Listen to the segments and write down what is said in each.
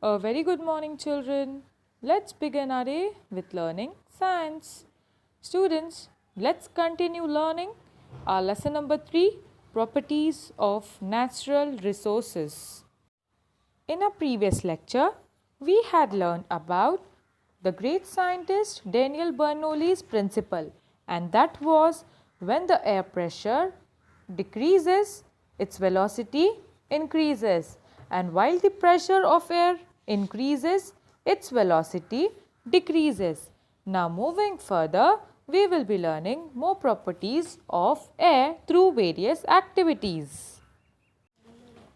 A very good morning, children. Let's begin our day with learning science. Students, let's continue learning our lesson number 3, properties of natural resources. In a previous lecture, we had learned about the great scientist Daniel Bernoulli's principle, and that was when the air pressure decreases, its velocity increases, and while the pressure of air increases, its velocity decreases. Now moving further, we will be learning more properties of air through various activities.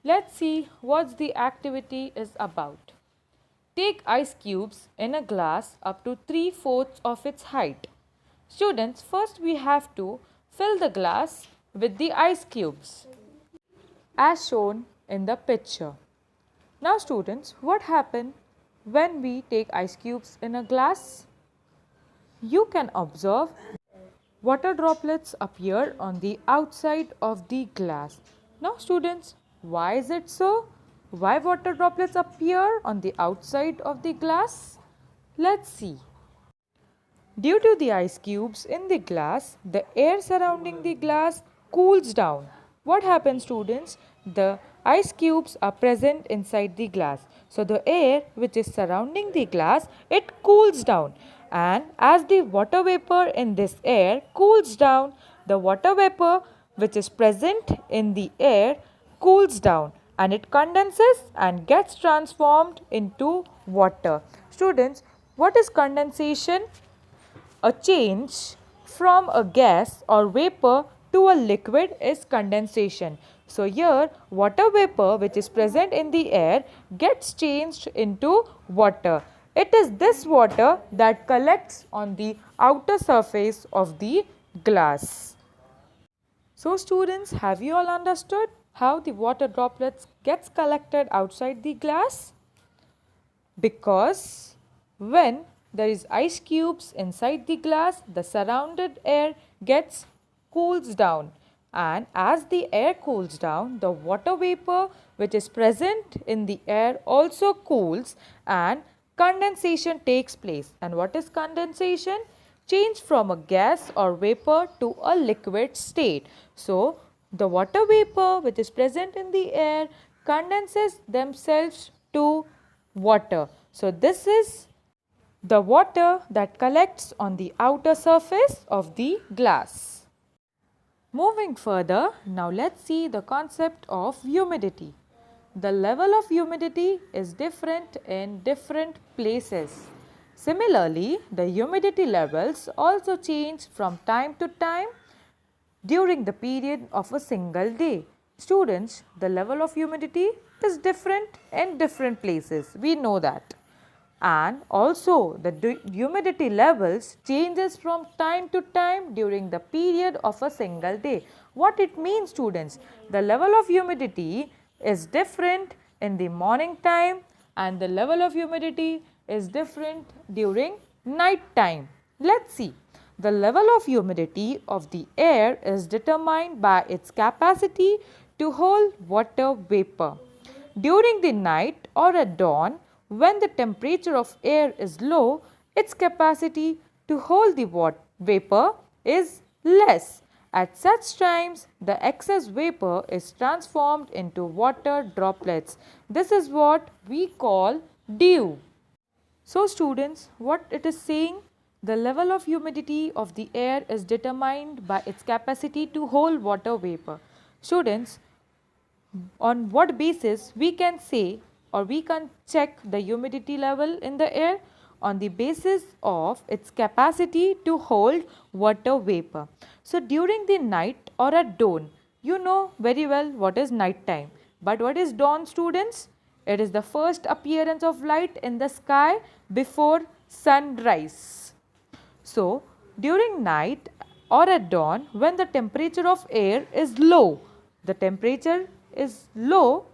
Let's see what the activity is about. Take ice cubes in a glass up to 3/4 of its height. Students, first we have to fill the glass with the ice cubes as shown in the picture. Now students, what happens when we take ice cubes in a glass? You can observe water droplets appear on the outside of the glass. Now students, why is it so? Why water droplets appear on the outside of the glass? Let's see. Due to the ice cubes in the glass, the air surrounding the glass cools down. What happens, students? The ice cubes are present inside the glass. So the air which is surrounding the glass, it cools down. And as the water vapor in this air cools down, the water vapor which is present in the air cools down and it condenses and gets transformed into water. Students, what is condensation? A change from a gas or vapor to a liquid is condensation. So here water vapor which is present in the air gets changed into water. It is this water that collects on the outer surface of the glass. So students, have you all understood how the water droplets gets collected outside the glass? Because when there is ice cubes inside the glass, the surrounded air cools down, and as the air cools down, the water vapor which is present in the air also cools and condensation takes place. And what is condensation? Change from a gas or vapor to a liquid state. So the water vapor which is present in the air condenses themselves to water. So this is the water that collects on the outer surface of the glass. Moving further, now let's see the concept of humidity. The level of humidity is different in different places. Similarly, the humidity levels also change from time to time during the period of a single day. Students, the level of humidity is different in different places. We know that. And also the humidity levels changes from time to time during the period of a single day. What it means, students? The level of humidity is different in the morning time and the level of humidity is different during night time. Let's see. The level of humidity of the air is determined by its capacity to hold water vapor. During the night or at dawn, when the temperature of air is low, its capacity to hold the vapor is less. At such times, the excess vapor is transformed into water droplets. This is what we call dew. So students, what it is saying? The level of humidity of the air is determined by its capacity to hold water vapor. Students, on what basis we can say or we can check the humidity level in the air? On the basis of its capacity to hold water vapor. So during the night or at dawn, you know very well what is night time. But what is dawn, students? It is the first appearance of light in the sky before sunrise. So during night or at dawn, when the temperature of air is low, the temperature is low,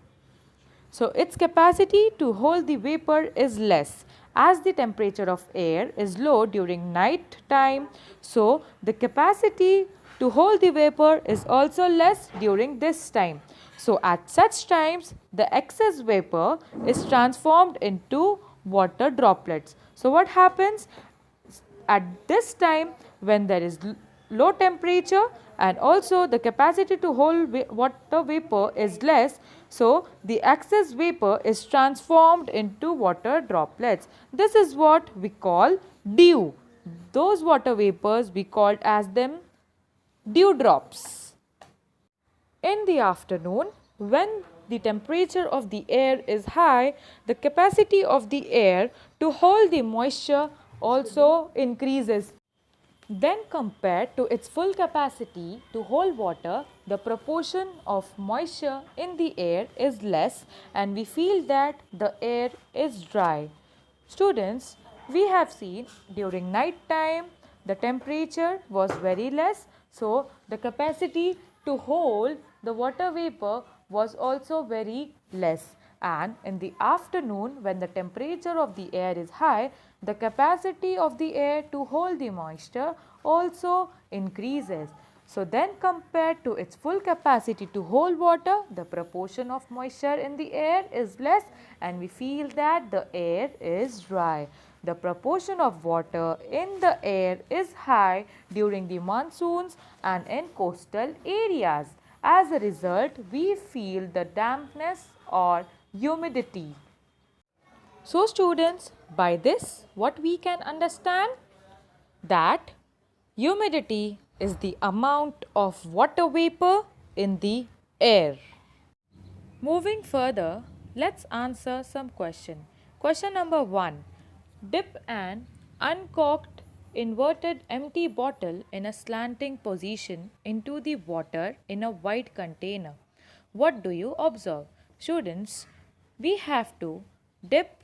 so its capacity to hold the vapor is less. As the temperature of air is low during night time, so the capacity to hold the vapor is also less during this time. So at such times, the excess vapor is transformed into water droplets. So what happens? At this time, when there is low temperature and also the capacity to hold water vapor is less, so the excess vapor is transformed into water droplets. This is what we call dew. Those water vapors we called as them dewdrops. In the afternoon, when the temperature of the air is high, the capacity of the air to hold the moisture also increases. Then compared to its full capacity to hold water, the proportion of moisture in the air is less and we feel that the air is dry. Students, we have seen during night time the temperature was very less, so the capacity to hold the water vapor was also very less. And in the afternoon, when the temperature of the air is high, the capacity of the air to hold the moisture also increases. So then compared to its full capacity to hold water, the proportion of moisture in the air is less and we feel that the air is dry. The proportion of water in the air is high during the monsoons and in coastal areas. As a result, we feel the dampness or humidity. So students, by this what we can understand? That humidity is the amount of water vapor in the air. Moving further, let's answer some question. Question number 1. Dip an uncorked inverted empty bottle in a slanting position into the water in a white container. What do you observe? Students, we have to dip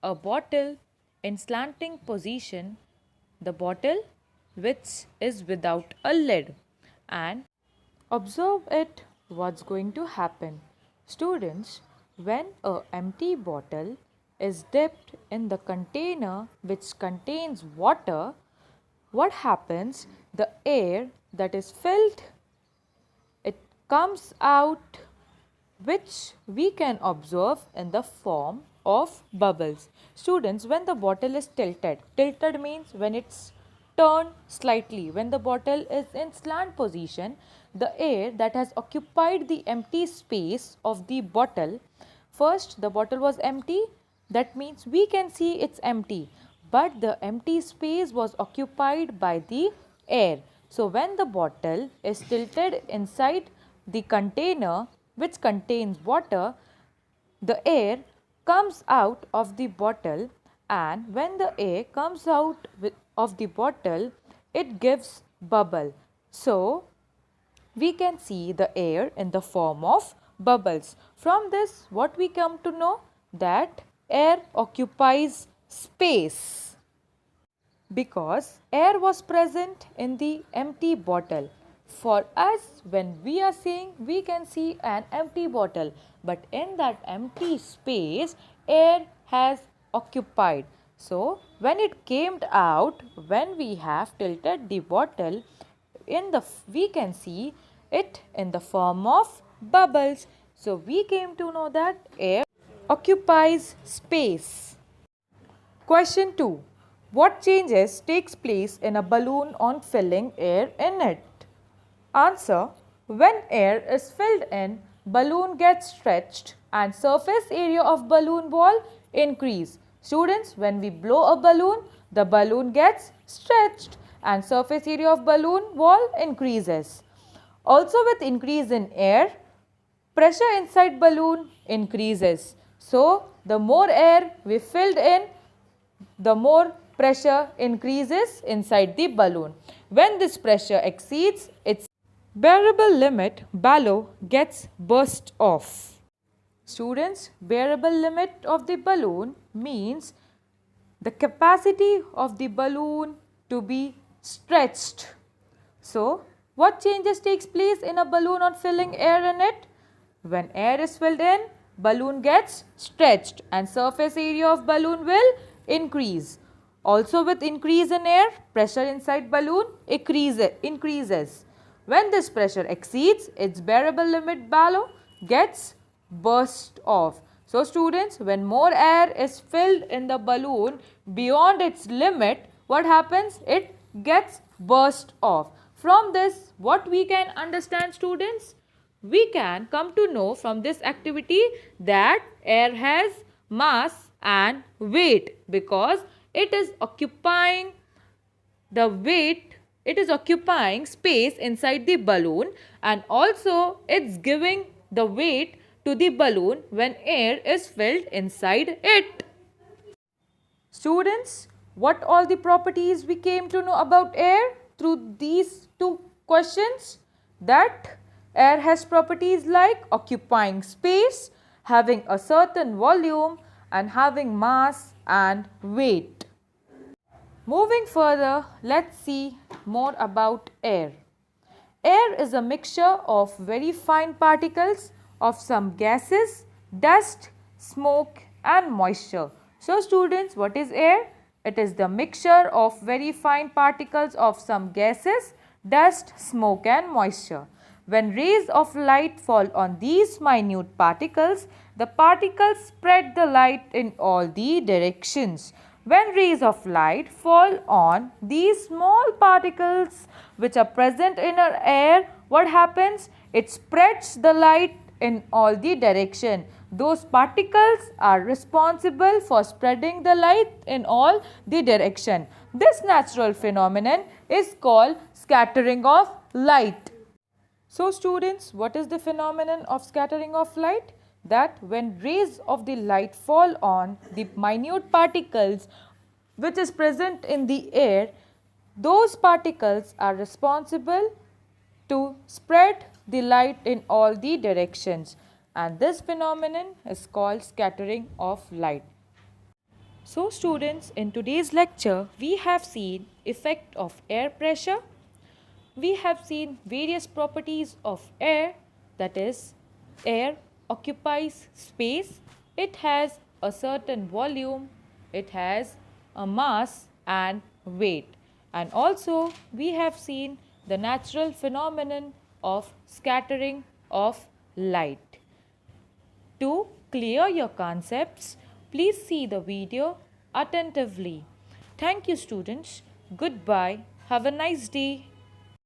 a bottle in slanting position, the bottle which is without a lid, and observe it what's going to happen. Students, when a empty bottle is dipped in the container which contains water, what happens? The air that is filled, it comes out, which we can observe in the form of bubbles. Students, when the bottle is tilted means when it's turned slightly, when the bottle is in slant position, the air that has occupied the empty space of the bottle, first the bottle was empty, that means we can see it's empty, but the empty space was occupied by the air. So when the bottle is tilted inside the container which contains water, the air comes out of the bottle, and when the air comes out of the bottle, it gives bubble. So we can see the air in the form of bubbles. From this, what we come to know? That air occupies space because air was present in the empty bottle. For us, when we are seeing, we can see an empty bottle, but in that empty space, air has occupied. So when it came out, when we have tilted the bottle, we can see it in the form of bubbles. So we came to know that air occupies space. Question 2. What changes takes place in a balloon on filling air in it? Answer. When air is filled in, balloon gets stretched and surface area of balloon wall increase. Students, when we blow a balloon, the balloon gets stretched and surface area of balloon wall increases. Also with increase in air, pressure inside balloon increases. So the more air we filled in, the more pressure increases inside the balloon. When this pressure exceeds its bearable limit, balloon gets burst off. Students, bearable limit of the balloon means the capacity of the balloon to be stretched. So, what changes takes place in a balloon on filling air in it? When air is filled in, balloon gets stretched and surface area of balloon will increase. Also with increase in air, pressure inside balloon increases. When this pressure exceeds its bearable limit, balloon gets burst off. So students, when more air is filled in the balloon beyond its limit, what happens? It gets burst off. From this, what we can understand, students? We can come to know from this activity that air has mass and weight, because it is occupying the weight, it is occupying space inside the balloon, and also it's giving the weight to the balloon when air is filled inside it. Students, what all the properties we came to know about air through these two questions? That air has properties like occupying space, having a certain volume, and having mass and weight. Moving further, let's see more about air. Air is a mixture of very fine particles of some gases, dust, smoke and moisture. So students, what is air? It is the mixture of very fine particles of some gases, dust, smoke and moisture. When rays of light fall on these minute particles, the particles spread the light in all the directions. When rays of light fall on these small particles which are present in our air, what happens? It spreads the light in all the direction. Those particles are responsible for spreading the light in all the direction. This natural phenomenon is called scattering of light. So students, what is the phenomenon of scattering of light? That when rays of the light fall on the minute particles which is present in the air, those particles are responsible to spread the light in all the directions, and this phenomenon is called scattering of light. So students, in today's lecture we have seen effect of air pressure. We have seen various properties of air, that is, air occupies space, it has a certain volume, it has a mass and weight. And also we have seen the natural phenomenon of scattering of light. To clear your concepts, please see the video attentively. Thank you students. Goodbye. Have a nice day.